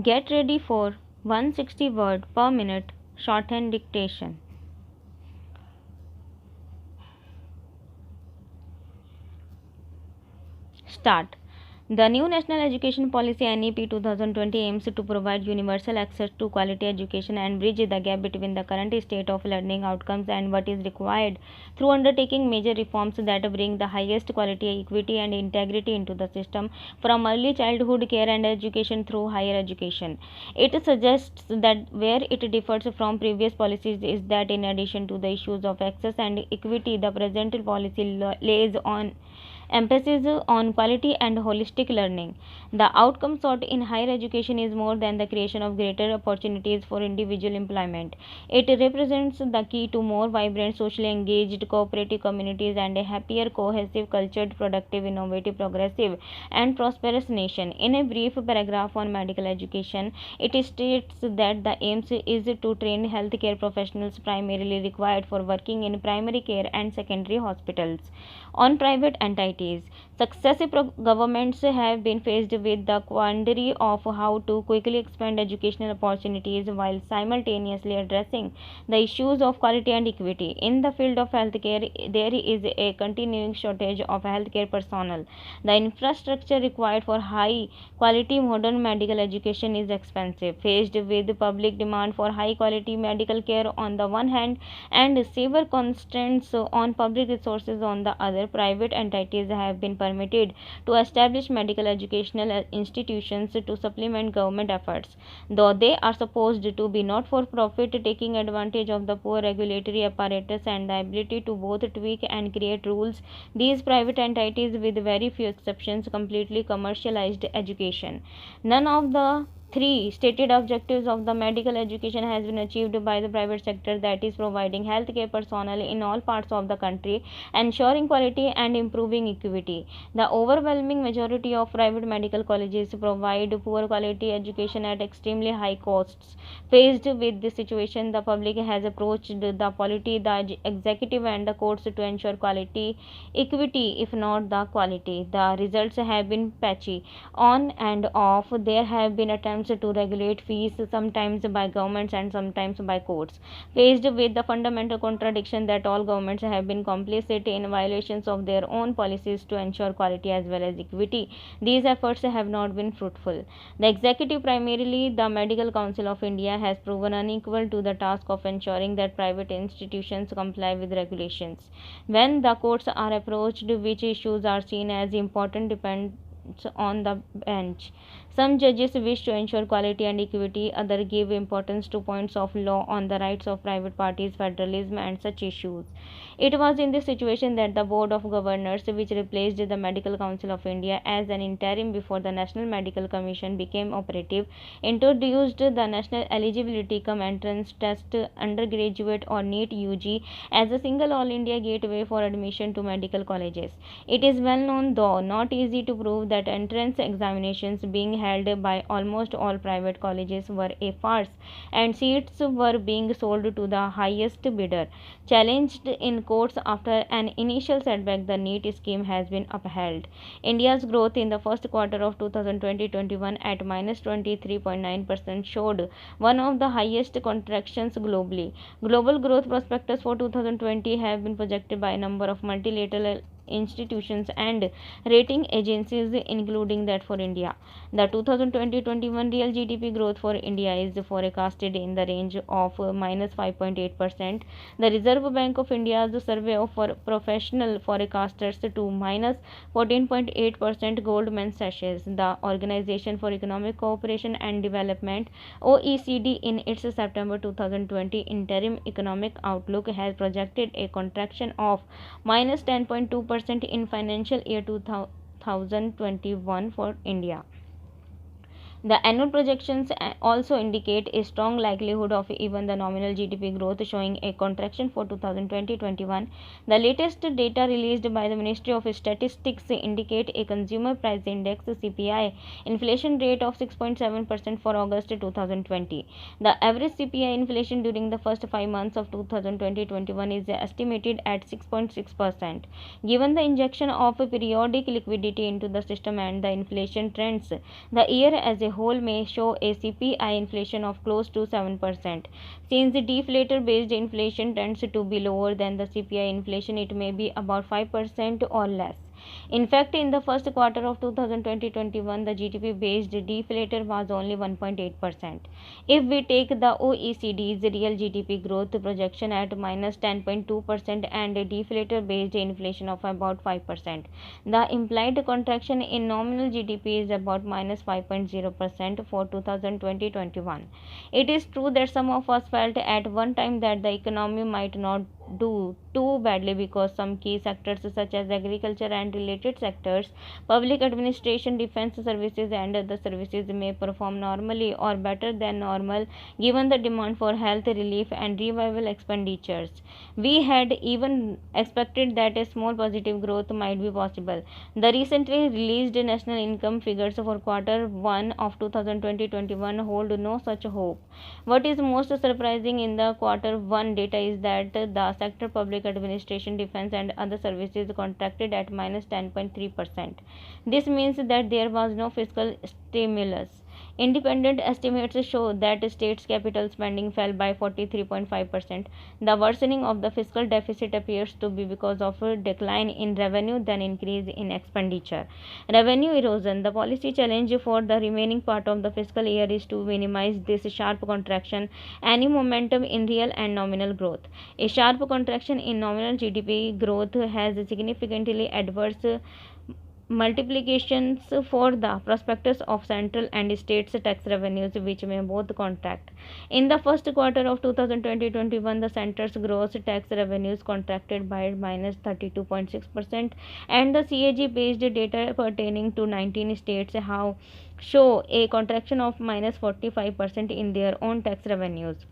Get ready for 160 word per minute shorthand dictation. Start. The new National Education Policy NEP 2020 aims to provide universal access to quality education and bridge the gap between the current state of learning outcomes and what is required through undertaking major reforms that bring the highest quality, equity and integrity into the system from early childhood care and education through higher education. It suggests that where it differs from previous policies is that in addition to the issues of access and equity, the present policy lays on emphasis on quality and holistic learning. The outcome sought in higher education is more than the creation of greater opportunities for individual employment. It represents the key to more vibrant, socially engaged, cooperative communities and a happier, cohesive, cultured, productive, innovative, progressive, and prosperous nation. In a brief paragraph on medical education, it states that the aims is to train healthcare professionals primarily required for working in primary care and secondary hospitals. On private entities, successive governments have been faced with the quandary of how to quickly expand educational opportunities while simultaneously addressing the issues of quality and equity. In the field of healthcare, there is a continuing shortage of healthcare personnel. The infrastructure required for high quality modern medical education is expensive. Faced with public demand for high quality medical care on the one hand and severe constraints on public resources on the other, private entities have been permitted to establish medical educational institutions to supplement government efforts. Though they are supposed to be not for profit, taking advantage of the poor regulatory apparatus and the ability to both tweak and create rules, these private entities, with very few exceptions, completely commercialized education. None of the three stated objectives of the medical education has been achieved by the private sector, that is providing healthcare personnel in all parts of the country, ensuring quality and improving equity. The overwhelming majority of private medical colleges provide poor quality education at extremely high costs. Faced with this situation, the public has approached the polity, the executive and the courts to ensure quality, equity if not the quality. The results have been patchy. On and off, there have been attempts to regulate fees, sometimes by governments and sometimes by courts. Faced with the fundamental contradiction that all governments have been complicit in violations of their own policies to ensure quality as well as equity, these efforts have not been fruitful. The executive, primarily the Medical Council of India, has proven unequal to the task of ensuring that private institutions comply with regulations. When the courts are approached, which issues are seen as important depends on the bench. Some judges wish to ensure quality and equity, others give importance to points of law on the rights of private parties, federalism, and such issues. It was in this situation that the Board of Governors, which replaced the Medical Council of India as an interim before the National Medical Commission became operative, introduced the National Eligibility Cum Entrance Test, undergraduate or NEET UG, as a single all India gateway for admission to medical colleges. It is well known, though not easy to prove, that entrance examinations being held by almost all private colleges were a farce, and seats were being sold to the highest bidder. Challenged in courts after an initial setback, the NEET scheme has been upheld. India's growth in the first quarter of 2020-21 at minus 23.9% showed one of the highest contractions globally. Global growth prospects for 2020 have been projected by a number of multilateral institutions and rating agencies, including that for India. The 2020-21 real GDP growth for India is forecasted in the range of minus 5.8%. The Reserve Bank of India's survey of professional forecasters to minus 14.8%. Goldman Sachs, the Organization for Economic Cooperation and Development (OECD), in its September 2020 interim economic outlook has projected a contraction of minus 10.2% in financial year 2021 for India. The annual projections also indicate a strong likelihood of even the nominal GDP growth, showing a contraction for 2020-21. The latest data released by the Ministry of Statistics indicate a consumer price index (CPI) inflation rate of 6.7% for August 2020. The average CPI inflation during the first 5 months of 2020-21 is estimated at 6.6%. Given the injection of periodic liquidity into the system and the inflation trends, the year as a whole may show a CPI inflation of close to 7%. Since deflator-based inflation tends to be lower than the CPI inflation, it may be about 5% or less. In fact, in the first quarter of 2020-21, the GDP-based deflator was only 1.8%. If we take the OECD's real GDP growth projection at minus 10.2% and a deflator-based inflation of about 5%, the implied contraction in nominal GDP is about minus 5.0% for 2020-21. It is true that some of us felt at one time that the economy might not do too badly because some key sectors such as agriculture and related sectors, public administration, defense services and other services may perform normally or better than normal given the demand for health relief and revival expenditures. We had even expected that a small positive growth might be possible. The recently released national income figures for quarter 1 of 2020-21 hold no such hope. What is most surprising in the quarter 1 data is that the sector public administration, defense and other services contracted at minus 10.3%. This means that there was no fiscal stimulus. Independent estimates show that states' capital spending fell by 43.5%. The worsening of the fiscal deficit appears to be because of a decline in revenue than increase in expenditure. Revenue erosion. The policy challenge for the remaining part of the fiscal year is to minimize this sharp contraction, any momentum in real and nominal growth. A sharp contraction in nominal GDP growth has significantly adverse multiplications for the prospectus of central and states tax revenues, which may both contract. In the first quarter of 2020-21, the center's gross tax revenues contracted by minus 32.6%, and the CAG-based data pertaining to 19 states have show a contraction of minus 45% in their own tax revenues.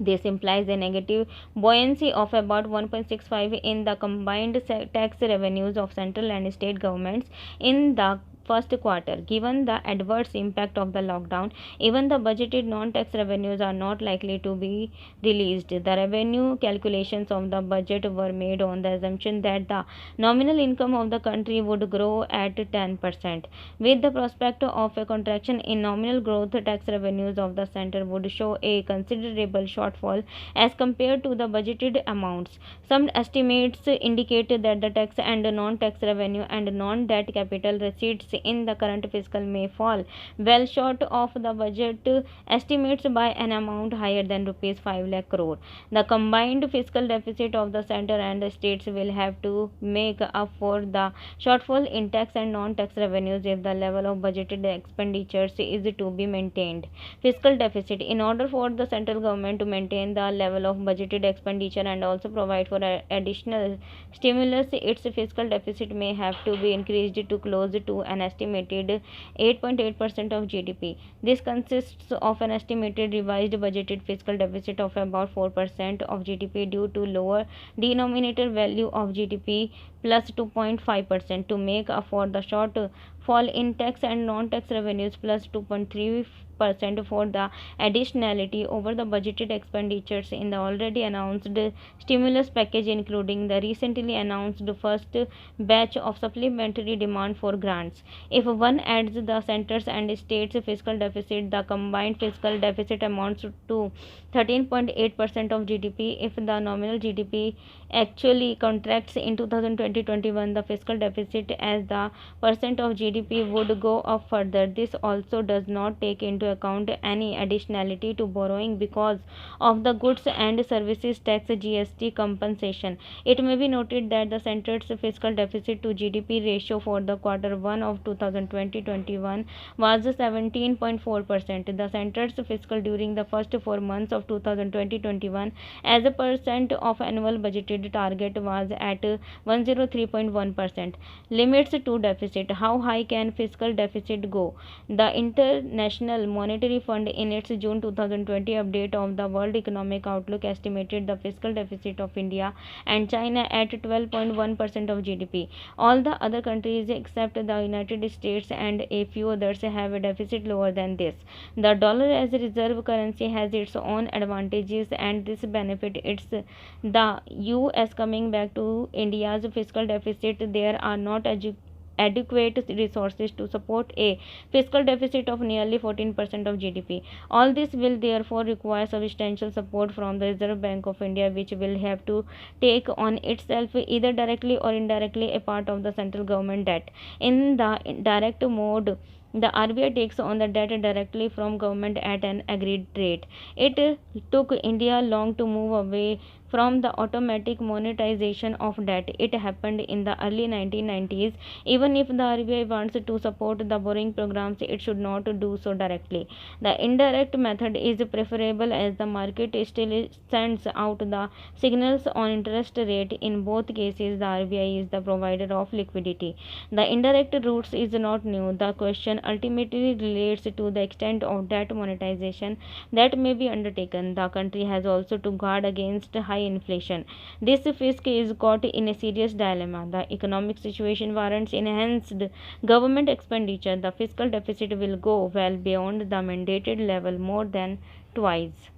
This implies a negative buoyancy of about 1.65 in the combined tax revenues of central and state governments in the first quarter. Given the adverse impact of the lockdown, even the budgeted non-tax revenues are not likely to be released. The revenue calculations of the budget were made on the assumption that the nominal income of the country would grow at 10%. With the prospect of a contraction in nominal growth, tax revenues of the center would show a considerable shortfall as compared to the budgeted amounts. Some estimates indicate that the tax and non-tax revenue and non-debt capital receipts in the current fiscal may fall well short of the budget estimates by an amount higher than rupees 5 lakh crore. The combined fiscal deficit of the center and the states will have to make up for the shortfall in tax and non-tax revenues if the level of budgeted expenditures is to be maintained. Fiscal deficit. In order for the central government to maintain the level of budgeted expenditure and also provide for additional stimulus, its fiscal deficit may have to be increased to close to an estimated 8.8% of GDP. This consists of an estimated revised budgeted fiscal deficit of about 4% of GDP due to lower denominator value of GDP plus 2.5% to make up for the shortfall in tax and non-tax revenues plus 2.3% for the additionality over the budgeted expenditures in the already announced stimulus package, including the recently announced first batch of supplementary demand for grants. If one adds the centers and states fiscal deficit, the combined fiscal deficit amounts to 13.8% of GDP. If the nominal GDP actually contracts in 2020-21, the fiscal deficit as the percent of GDP would go up further. This also does not take into account any additionality to borrowing because of the goods and services tax GST compensation. It may be noted that the center's fiscal deficit to GDP ratio for the quarter 1 of 2020-21 was 17.4%. The center's fiscal during the first 4 months of 2020-21 as a percent of annual budgeted target was at 103.1%. Limits to deficit. How high can fiscal deficit go? The International Monetary Fund in its June 2020 update of the World Economic Outlook estimated the fiscal deficit of India and China at 12.1% of GDP. All the other countries except the United States and a few others have a deficit lower than this. The dollar as a reserve currency has its own advantages and this benefit it's the US coming back to India's fiscal deficit. There are not adequate resources to support a fiscal deficit of nearly 14% of GDP. All this will therefore require substantial support from the Reserve Bank of India, which will have to take on itself either directly or indirectly a part of the central government debt. In the direct mode, the RBI takes on the debt directly from government at an agreed rate. It took India long to move away from the automatic monetization of debt. It happened in the early 1990s. Even if the RBI wants to support the borrowing programs, it should not do so directly. The indirect method is preferable as the market still sends out the signals on interest rate. In both cases, the RBI is the provider of liquidity. The indirect routes is not new. The question ultimately relates to the extent of debt monetization that may be undertaken. The country has also to guard against high inflation. This fisc is caught in a serious dilemma. The economic situation warrants enhanced government expenditure. The fiscal deficit will go well beyond the mandated level, more than twice.